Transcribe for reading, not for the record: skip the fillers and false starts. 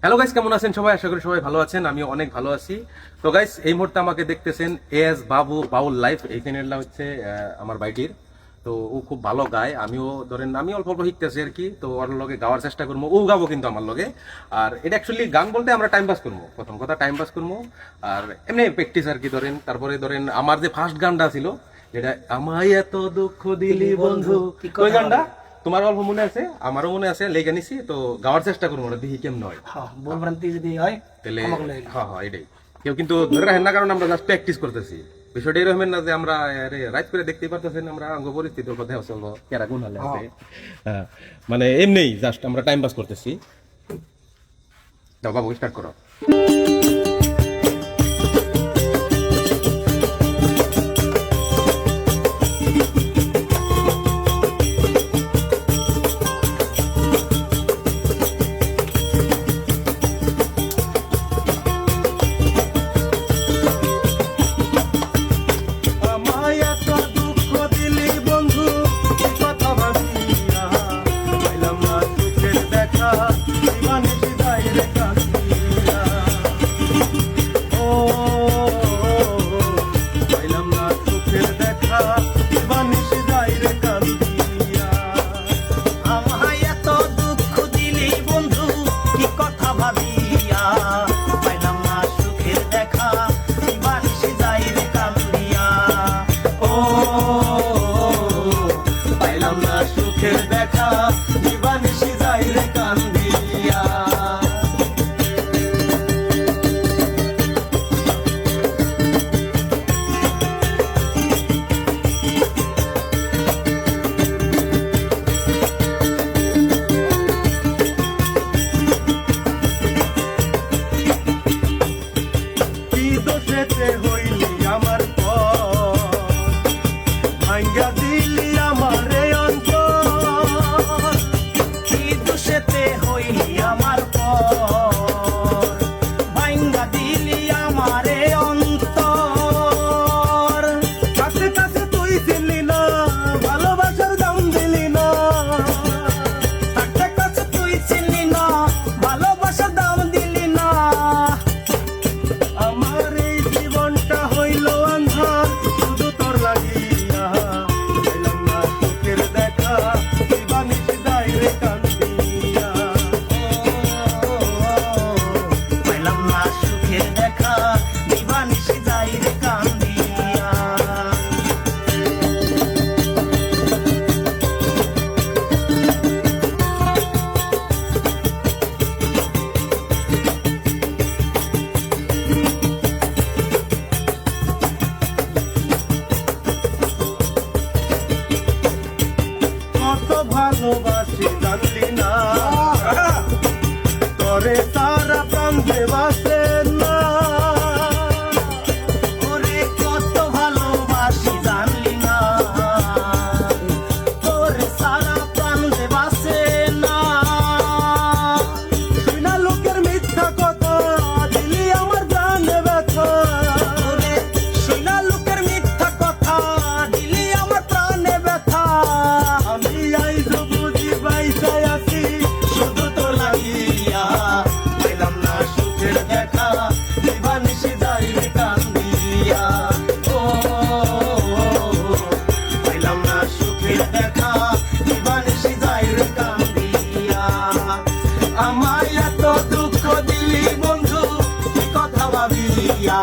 Hello guys, কেমন আছেন সবাই? আশা করি সবাই ভালো আছেন। আমি অনেক ভালো আছি। তো গাইস, এই মুহূর্তে আমাকে দেখতেছেন এস বাবু বাউল লাইফ। এই চ্যানেলটা হচ্ছে আমার বাইটির। তো ও খুব ভালো গায়। আমিও ধরেন আমি অল্প অল্প শিখতেছি আর কি। তো ওর লগে গাওয়ার চেষ্টা করবো, ও গাবো কিন্তু আমার লগে। আর এটা অ্যাকচুয়ালি গান বলতে আমরা টাইম পাস করবো, প্রথম কথা টাইম পাস করবো। আর এমনি প্র্যাকটিস আর কি। ধরেন তারপরে ধরেন আমার যে ফার্স্ট গানটা ছিল, যেটা আমায় এত দুঃখ দিলি বন্ধু, ওই গানটা তোমার অল্প মনে আছে, আমারও মনে আছে, লেগে নিছি। তো গাওয়ার চেষ্টা করবো, ওটা দেখি কেমন হয়। ভুল ভ্রান্তি যদি হয় তাহলে হ্যাঁ এটাই। কেউ কিন্তু ধরে রাখেন না, কারণ আমরা জাস্ট প্র্যাকটিস করতেছি। বিষয়টা এরকম না যে আমরা রাইট করে দেখতেই পারতেছেন আমরা অঙ্গ পরিস্থিতির উপর দেওয়া চলবো কেরা গুণ হলে আছে। মানে এমনি জাস্ট আমরা টাইম পাস করতেছি। দাও বাবু, স্টার্ট করো। ভালোবাসি জানলি না, তরে তারা প্রাণ দেবাসে না। ওরে কত ভালোবাসি জানলি না, তোরে সারা প্রাণ দেবাসে না। শুনা লোকের মিথ্যা কথা, দিলি আমার জানে ব্যথা। ওরে শুনা লোকের মিথ্যা কথা, দিলি আমার প্রাণে ব্যথা। আমি আইজ বুঝি বাইসায় আছি শুধু তোর লাগিয়া, পেলাম না সুখের দেখা, দিবানিশি যাই রে কান্দিয়া। ও পেলাম না সুখের দেখা, দিবানিশি যাই রে কান্দিয়া। আমায় এত দুঃখ দিলি বন্ধু, কি কথা ভাবিয়া।